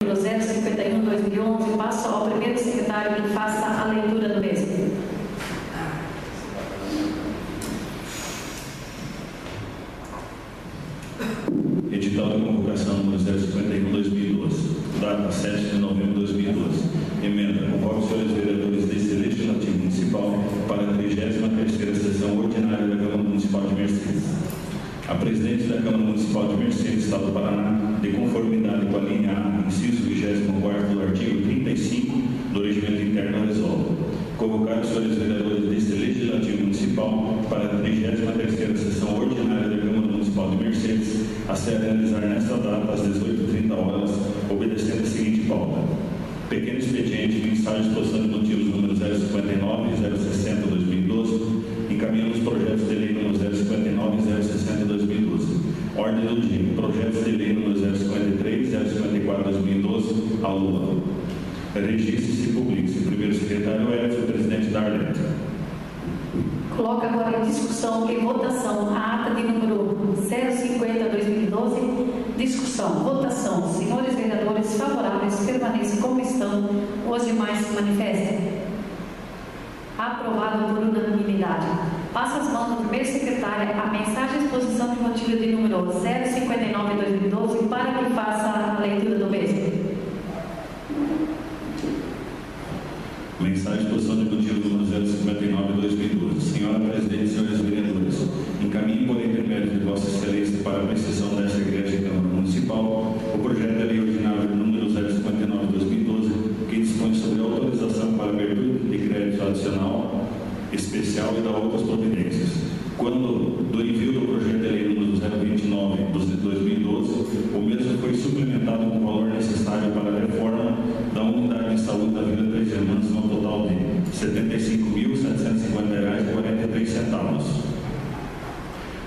número 051/2011. Passo ao primeiro secretário que faça a leitura do mesmo. Edital de convocação número 051/2012, data 7 de novembro de 2012. Emenda: convoca os senhores vereadores deste Legislativo Municipal para a 33ª sessão ordinária da Câmara Municipal de Mercedes. A presidente da Câmara Municipal de Mercedes, Estado do Paraná, de conformidade com a linha A, inciso 24º do artigo 35 do Regimento Interno, resolve convocar os senhores vereadores deste Legislativo Municipal para a 33ª sessão ordinária da Câmara Municipal de Mercedes, a se realizar nesta data às 18h30, obedecendo a seguinte pauta: pequeno expediente, mensagem de exposição de motivos número 059 e 060/2012, encaminhando os projetos de lei número 059 e 060/2012. Ordem do dia: projetos de lei número 053 e 054/2012, à lua. Registre-se e publique-se. Primeiro secretário Edson, presidente da Arlete. Coloca agora em discussão e votação a ata de número 050/2012. Discussão, votação. Senhores vereadores favoráveis permaneçam como estão. Os demais se manifestem. Aprovado por unanimidade. Passa as mãos do primeiro secretário a mensagem de exposição de motivo de número 059/2012 para que faça a leitura do mesmo. Mensagem de exposição de motivo número 059/2012. Senhora Presidente, senhores vereadores, encaminhe por intermédio de Vossa Excelência para a apreciação desta Igreja e Câmara Municipal o projeto de lei ordinário número 059/2012, que dispõe sobre a autorização para abertura de crédito adicional especial e da outras providências. Quando do envio do projeto de lei número 029/2012, o mesmo foi suplementado com o valor necessário para a reforma da unidade de saúde da Vila Três Irmãs, no total de R$ 75.750,43.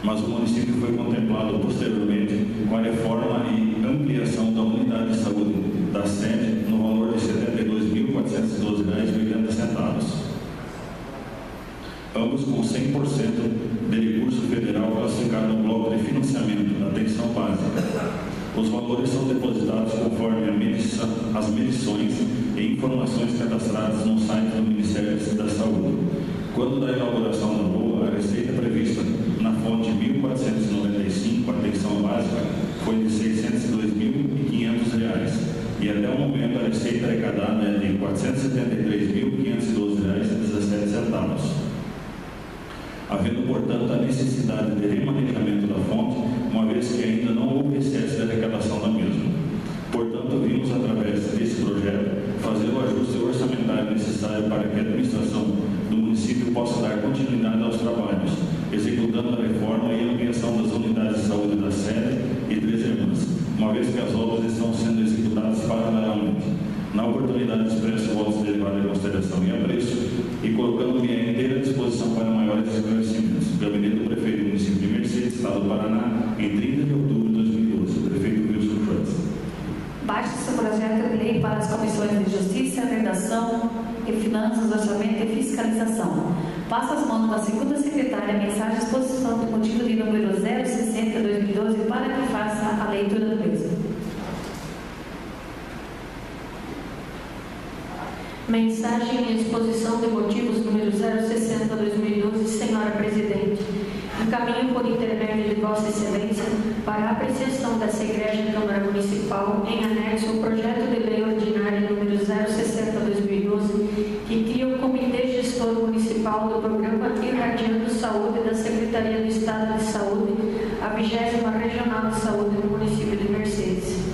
Mas o município foi contemplado posteriormente com a reforma e ampliação da unidade de saúde da sede no valor de R$ 72.412,80. Ambos com 100% de recurso federal classificado no bloco de financiamento da atenção básica. Os valores são depositados conforme as medições e informações cadastradas no site do Ministério da Saúde. Quando da inauguração da rua, a receita prevista na fonte 1495, atenção básica, foi de R$ 602.500 e até o momento a receita arrecadada é de R$ 473.512,17. Havendo, portanto, a necessidade de remanejamento da fonte, uma vez que ainda não houve excesso de arrecadação da mesma. Portanto, vimos, através desse projeto, fazer o ajuste orçamentário necessário para que a administração do município possa dar continuidade aos trabalhos, executando a reforma e ampliação das unidades de saúde da sede e Três Irmãs, uma vez que as obras estão sendo executadas paralelamente. Na oportunidade, expresso votos de elevada consideração e apreço e colocando-me à inteira disposição para maiores esclarecimentos. Gabinete do Prefeito do Município de Mercedes, Estado do Paraná, em 30 de outubro de 2012. Prefeito Wilson Schwartz. Baixa-se o projeto de lei para as comissões de Justiça, Redação e Finanças, Orçamento e Fiscalização. Passa as mãos da segunda secretária a mensagem de exposição do motivo de número 060/2012 para que faça a leitura do mesmo. Mensagem e exposição de motivos número 060/2012, Senhora Presidente. Encaminho por intermédio de Vossa Excelência para a apreciação dessa Igreja e Câmara Municipal em anexo o projeto de lei ordinária número 060/2012, que cria o Comitê Gestor Municipal do Programa Irradiando Saúde da Secretaria do Estado de Saúde, a 20ª Regional de Saúde do município de Mercedes.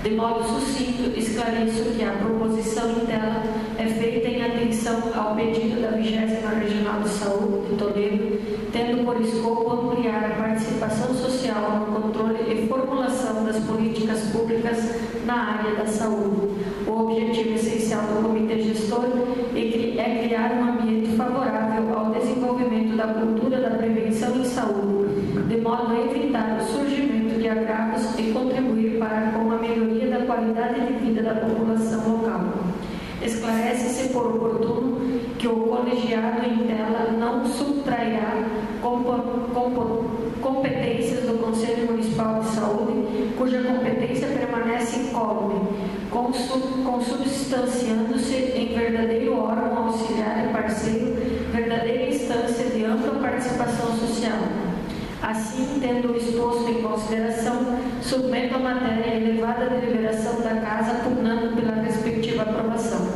De modo sucinto, esclareço que a proposição em tela é feita em atenção ao pedido da 20ª Regional de Saúde de Toledo, tendo por escopo ampliar a participação social no controle e formulação das políticas públicas na área da saúde. O objetivo essencial do Comitê Gestor é criar um ambiente favorável ao desenvolvimento da cultura da prevenção em saúde, de modo a evitar o surgimento de agravos e contribuir com a melhoria da qualidade de vida da população local. Esclarece-se por oportuno que o colegiado em tela não subtrairá competências do Conselho Municipal de Saúde, cuja competência permanece incólume, consubstanciando-se em verdadeiro órgão auxiliar e parceiro, verdadeira instância de ampla participação social. Assim, tendo exposto em consideração, submeto a matéria em elevada deliberação da Casa, pugnando pela respectiva aprovação.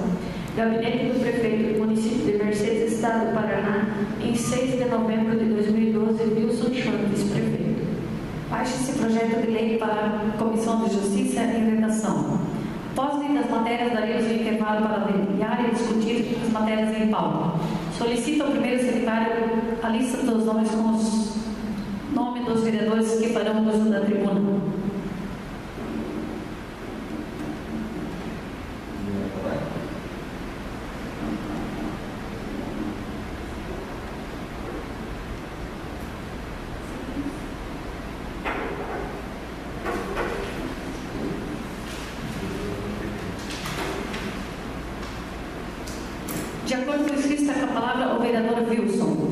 Gabinete do Prefeito do Município de Mercedes, Estado do Paraná, em 6 de novembro de 2012, Wilson Chantes, Prefeito. Baixe-se projeto de lei para a Comissão de Justiça em redação. Após lidas matérias, daremos um intervalo para avaliar e discutir as matérias em pauta. Solicito ao primeiro secretário a lista dos nomes com os nomes dos vereadores que farão uso da tribuna. De acordo com o escrito, está com a palavra o vereador Wilson.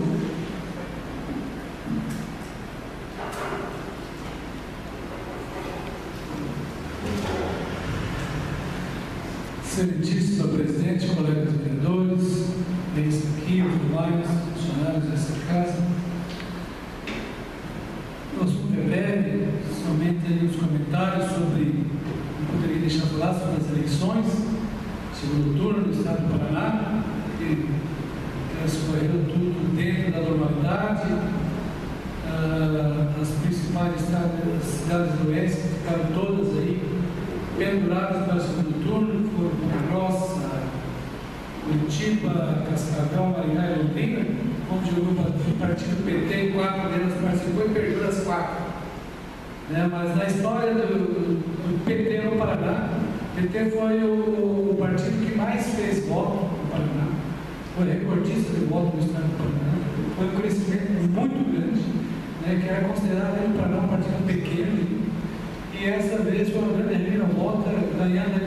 Excelentíssima presidente, colegas vereadores, bens aqui, os demais funcionários dessa casa. Eu sou breve, somente aí os comentários sobre, não poderia deixar de falar sobre as eleições, segundo turno do Estado do Paraná, que transcorreram tudo dentro da normalidade. As principais cidades do Oeste ficaram todas aí penduradas para o segundo turno, foram Ponta Grossa, Curitiba, Cascavel, Maringá e Londrina, onde o partido PT, 4 delas participou e perdeu as 4. Mas na história do PT no Paraná, o PT foi o partido que mais fez voto no Paraná, foi recordista de voto no estado do Paraná, foi um crescimento muito grande, que era considerado no Paraná um partido pequeno, e essa vez foi uma grande reviravolta, ganhando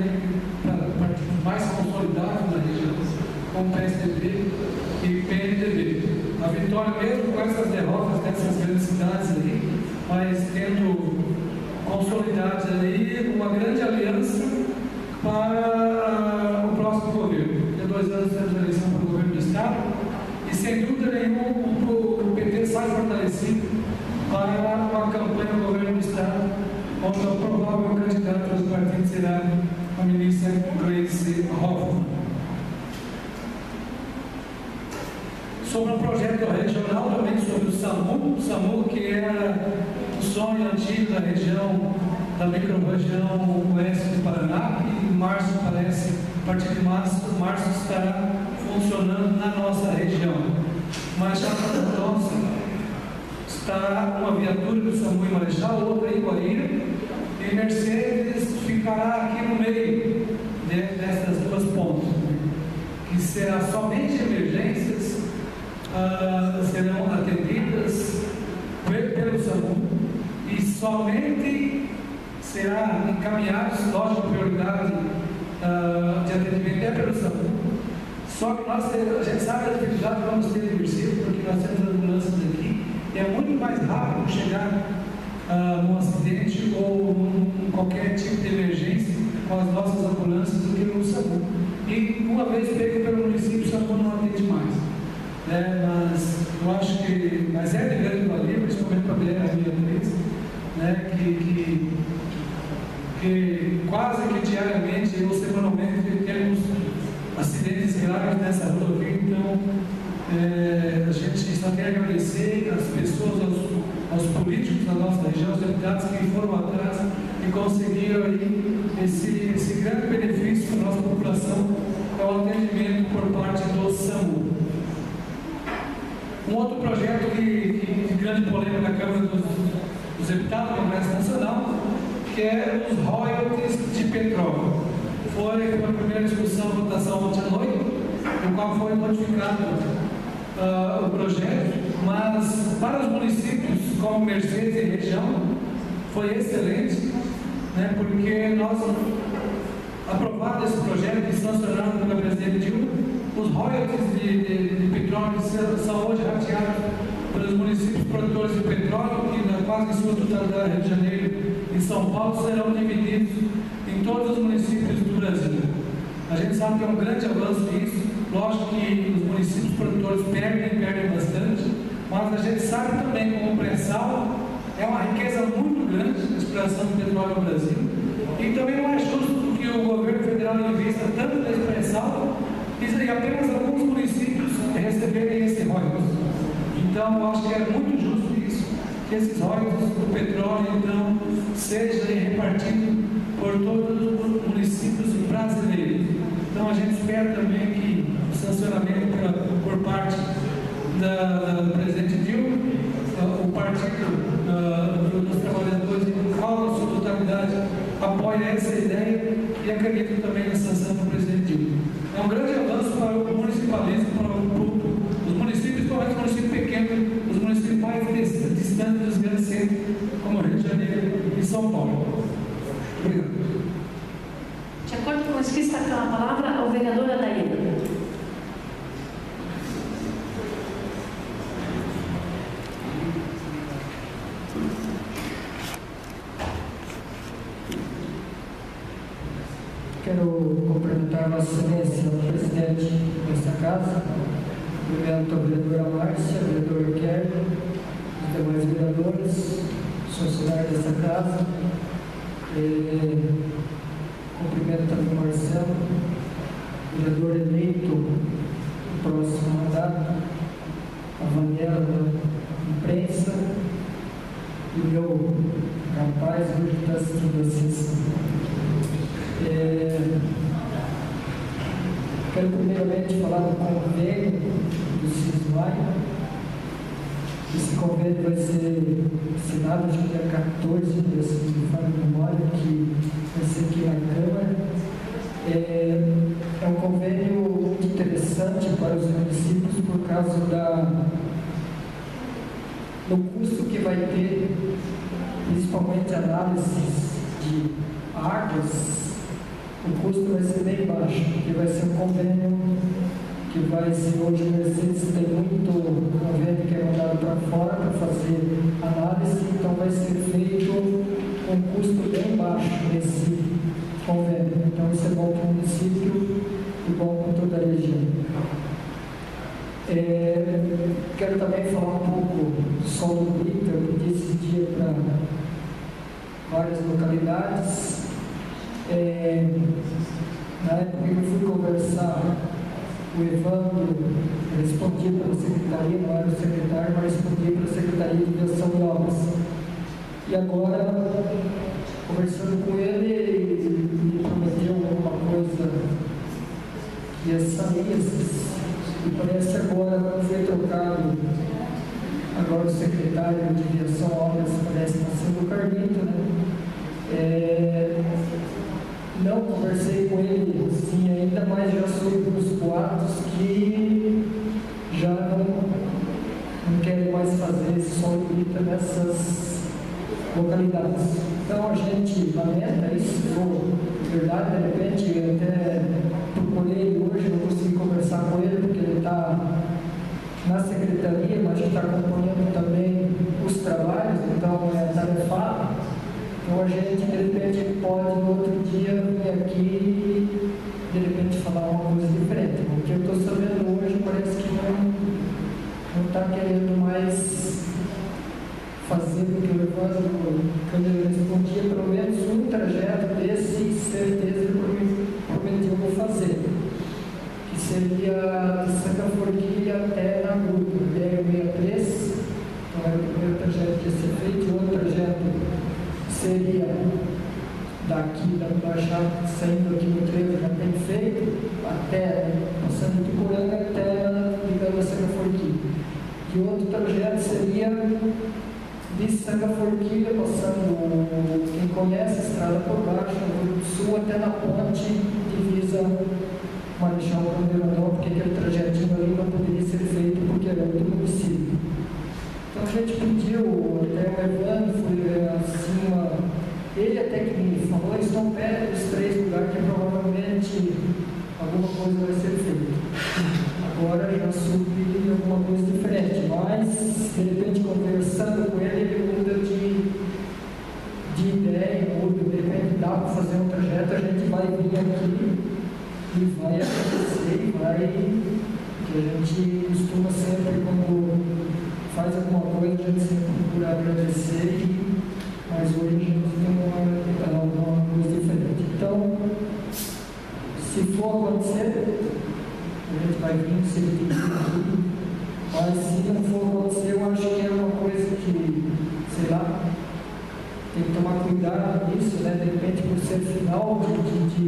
para partidos mais consolidados na região, como PSDB e PMDB. A vitória, mesmo com essas derrotas dessas grandes cidades ali, mas tendo consolidados ali uma grande aliança para o próximo governo. Em 2 anos temos a eleição para o governo do Estado e, sem dúvida nenhuma, o PT sai fortalecido para uma campanha no governo do Estado, onde o provável candidato dos partidos será a ministra Gleisi Hoffmann. Sobre o projeto regional, também sobre o SAMU, que era um sonho antigo da região, da micro-região oeste do Paraná, e em março parece, a partir de março estará funcionando na nossa região. Mas já para nós está uma viatura do SAMU em Marechal, outra em Guaíra, e Mercedes ficará aqui no meio dessas duas pontas, que será somente emergências, serão atendidas pelo SAMU e somente será encaminhados, lógico, prioridade de atendimento é pelo SAMU. Só que a gente sabe a dificuldade que vamos ter de Mercedes, porque nós temos ambulâncias aqui, e é muito mais rápido chegar num acidente ou em qualquer tipo de emergência com as nossas ambulâncias do que no SAMU. E uma vez pego pelo município, o SAMU não atende mais. Mas eu acho que, mas é de grande valia, principalmente para a BR-63, que quase que diariamente ou semanalmente temos acidentes graves nessa rodovia. Então a gente só quer agradecer às pessoas, aos políticos da nossa região, aos deputados que foram atrás e conseguiram aí esse grande benefício para a nossa população, é o atendimento por parte do SAMU. Um outro projeto de grande polêmica na Câmara dos Deputados, no Congresso Nacional, que é os royalties de petróleo. Foi a primeira discussão, votação ontem à noite, no qual foi modificado o projeto, mas para os municípios como Mercedes e região foi excelente, porque nós, aprovado esse projeto e sancionado pela presidente Dilma, os royalties de petróleo são hoje rateados pelos municípios produtores de petróleo, que na quase sua totalidade, Rio de Janeiro e São Paulo, serão divididos em todos os municípios do sabe que é um grande avanço isso. Lógico que os municípios produtores perdem bastante, mas a gente sabe também como o pré-sal é uma riqueza muito grande na exploração do petróleo no Brasil, e também não é justo que o governo federal invista tanto nesse pré-sal e apenas alguns municípios receberem esse royalties. Então, eu acho que é muito justo isso, que esses royalties do petróleo, então, sejam repartidos por todos os municípios brasileiros. Então, a gente espera também que o sancionamento por parte do presidente Dilma, o partido dos trabalhadores em sua totalidade apoia essa ideia e acredito também na sanção do presidente Dilma. É um grande avanço para o municipalismo, para os municípios, principalmente os municípios pequenos, os municípios mais distantes dos grandes centros, como Rio de Janeiro e São Paulo. Obrigado. De acordo com a inscrita com a palavra, o vereador Adair. Quero cumprimentar Vossa Excelência, o presidente desta casa, cumprimento a vereadora Márcia, o vereador Kerr, os demais vereadores, os funcionários desta casa, cumprimento também o Marcelo, vereador eleito no próximo mandato, a Vanella da imprensa e o meu rapaz hoje está assistindo a sessão. Quero primeiramente falar do convênio do CISMAI. Esse convênio vai ser assinado acho que dia 14, se me falha a memória, que vai ser aqui na Câmara. É um convênio muito interessante para os municípios por causa do custo que vai ter, principalmente análises de águas. O custo vai ser bem baixo, porque vai ser um convênio que vai ser, hoje o Mercedes tem muito convênio que é mandado para fora para fazer análise, então vai ser feito um custo bem baixo nesse convênio. Então isso é bom para o município e bom para toda a região. Quero também falar um pouco do solo brita, eu pedi esse dia para várias localidades. Na época que eu fui conversar, o Evandro respondia para a secretaria, não era o secretário, mas respondia para a Secretaria de Aviação e Obras. E agora, conversando com ele, ele me prometeu alguma coisa que ia sair, e parece agora foi trocado, agora o secretário de Aviação e Obras parece que está sendo o Carlito, né? Não conversei com ele sim ainda, mas já soube dos boatos que já não querem mais fazer esse solo brita nessas localidades. Então a gente lamenta isso, se for verdade, de repente eu até procurei hoje, não consegui conversar com ele porque ele está na secretaria, mas está acompanhando também os trabalhos, então é tarefado. Então a gente, de repente, pode no outro dia vir aqui e, de repente, falar uma coisa diferente. O que eu estou sabendo hoje parece que não está querendo mais fazer, porque o Evandro, quando ele respondia, pelo menos um trajeto desse, certeza ele prometeu vou fazer. Que seria de Santa Forquilha até na Gruta, BR-63, então era o primeiro trajeto que ia ser feito, e outro trajeto seria daqui da Baixada, saindo aqui no trevo, já tem feito, até, passando de Poranga até ligando a Santa Forquilha. E outro trajeto seria de Santa Forquilha, passando, quem conhece a estrada por baixo, no sul até na ponte, divisa Marechal Governador, porque aquele trajetinho ali não poderia ser feito porque era do município. Então a gente pediu, até o Evandro foi acima, ele até que me falou, eles estão perto dos 3 lugares que provavelmente alguma coisa vai ser feita. Agora já soube alguma coisa diferente, mas de repente conversando com ele, ele muda de ideia, muda, de repente dá para fazer um trajeto, a gente vai vir aqui e vai acontecer, e vai, que a gente costuma sempre, quando faz alguma coisa, a gente sempre procura agradecer, mas hoje a gente tem uma coisa diferente. Então, se for acontecer, a gente vai vir se repetir aqui, mas se não for acontecer, eu acho que é uma coisa que, sei lá, tem que tomar cuidado nisso, né? De repente, por ser final de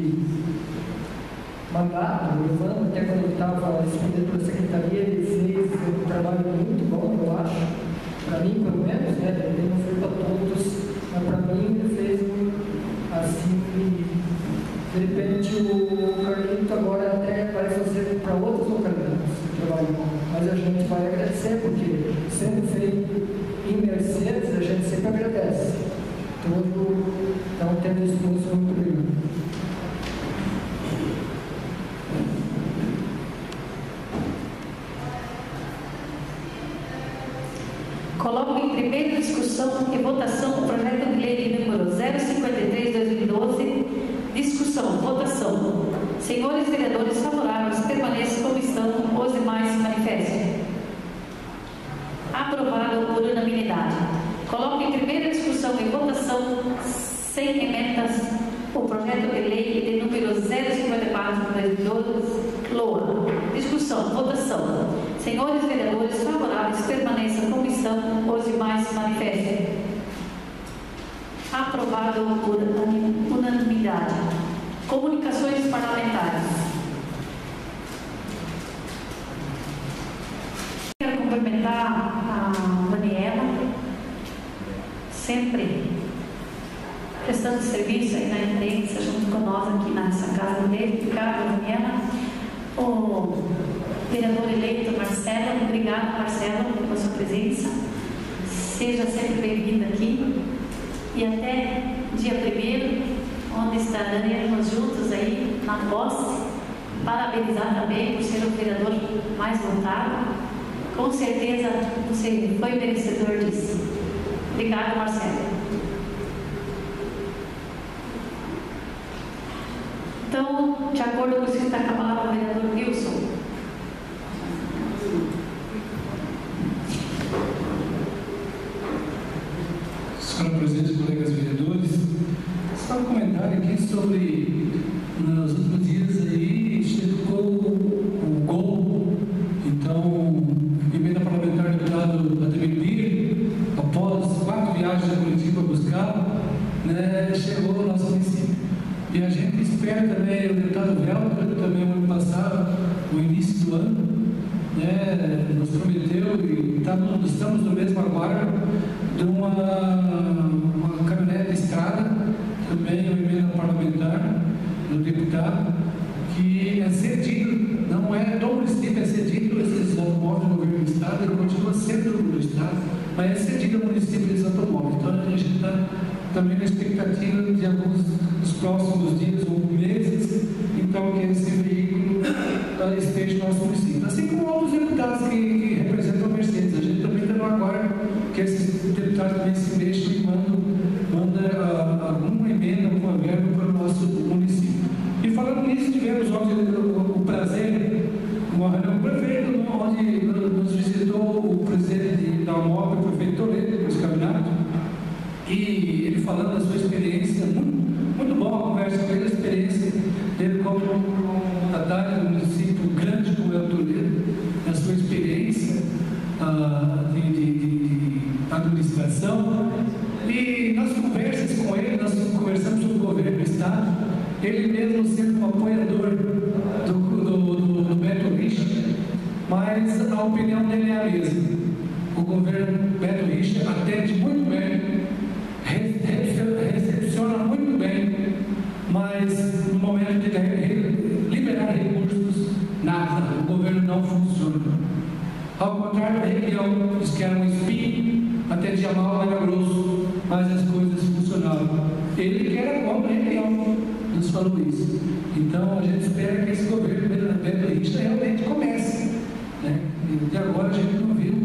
mandato, o Evandro, até quando ele estava respondendo pela secretaria, ele fez um trabalho muito bom, eu acho, para mim, pelo menos, né? Ele não foi para todos, mas para mim ele fez assim, de repente o Carlito agora até vai fazer para outros localidades o trabalho bom, mas a gente vai agradecer, porque sendo feito em Mercedes, a gente sempre agradece. Então, tendo isso, muito obrigado. Coloco em primeira discussão e votação o projeto de lei número 053/2012. Discussão, votação. Senhores vereadores favoráveis, permaneçam como estão, os demais se manifestem. Aprovado por unanimidade. Coloco em primeira discussão e votação, sem emendas, o projeto de lei de número 054/2012, LOA. Discussão, votação. Senhores vereadores favoráveis, permaneçam como estão, os demais se manifestem. Aprovado por unanimidade. Comunicações parlamentares. Quero cumprimentar a Daniela, sempre prestando serviço aí na imprensa, junto com nós aqui nessa casa dele. Obrigada, Daniela. O vereador eleito Marcelo, obrigado, Marcelo, pela sua presença. Seja sempre bem-vindo aqui. E até dia 1º, onde estaremos juntos aí na posse, parabenizar também por ser o vereador mais votado. Com certeza você foi merecedor disso. Obrigado, Marcelo. Então, de acordo com o que está com a palavra, vereador Wilson. Senhora presidente, colegas vereadores, só um comentário aqui sobre, nos últimos dias aí, chegou o gol. Então, emenda parlamentar do deputado Ademir Pires, após 4 viagens a Curitiba buscar, né, chegou ao nosso município. E a gente espera também, o deputado Velker, também no ano passado, no início do ano, né, nos prometeu, e estamos no mesmo aguardo, de uma caminhonete estrada, também uma emenda parlamentar do deputado, que é cedido, não é do município, é cedido esses automóveis do governo do estado, ele continua sendo do estado, mas é cedido ao município esses automóveis. Então a gente está também na expectativa de alguns dos próximos dias ou meses, então que esse veículo esteja no nosso município. Assim como outros deputados que representam a Mercedes, a gente também está no aguardo que esses deputados também se mexam e mandam alguma emenda, alguma verba para o nosso município. E falando nisso, tivemos ontem o prazer, uma reunião com o prefeito, onde nos visitou o presidente da UMOB, o prefeito Toledo, Luiz Caminato, e ele falando da sua experiência, muito boa a conversa com ele, a experiência dele como secretário do município grande como é o Toledo, a sua experiência de administração. E nas conversas com ele, nós conversamos sobre o governo do estado, ele mesmo sendo um apoiador do Beto Richa, mas a opinião dele é a mesma. O governo Beto Richa atende muito bem, recepciona muito bem, mas no momento de liberar recursos, nada, o governo não funciona. Ao contrário da região, eles querem um espinho, atendia mal, era grosso, mas as coisas funcionavam. Ele quer igual na região, nos falou isso. Então a gente espera que esse governo Beto Richa realmente comece, né? E agora a gente não viu,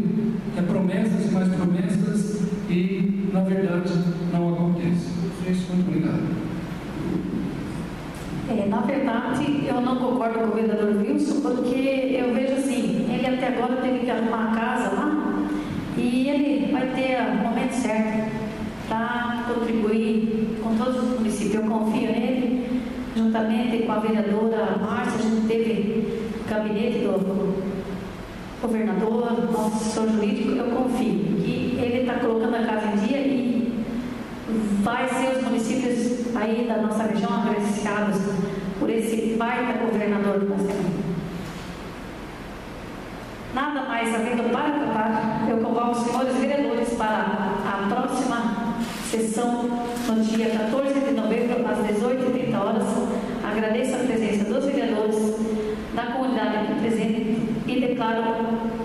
é promessas e mais promessas e na verdade não acontece. É isso, muito obrigado. Na verdade, eu não concordo com o vereador Wilson, porque eu vejo assim, ele até agora teve que arrumar a casa lá, e ele vai ter o momento certo para contribuir com todos os municípios. Eu confio nele, juntamente com a vereadora Márcia, a gente teve o gabinete do governador, nosso assessor jurídico, eu confio que ele está colocando a casa em dia e vai ser os municípios aí da nossa região agraciados por esse baita governador que nós temos. Nada mais havendo para acabar, eu convoco os senhores vereadores para a próxima sessão no dia 14 de novembro, às 18h30. Agradeço a presença dos vereadores, da comunidade aqui presente e declaro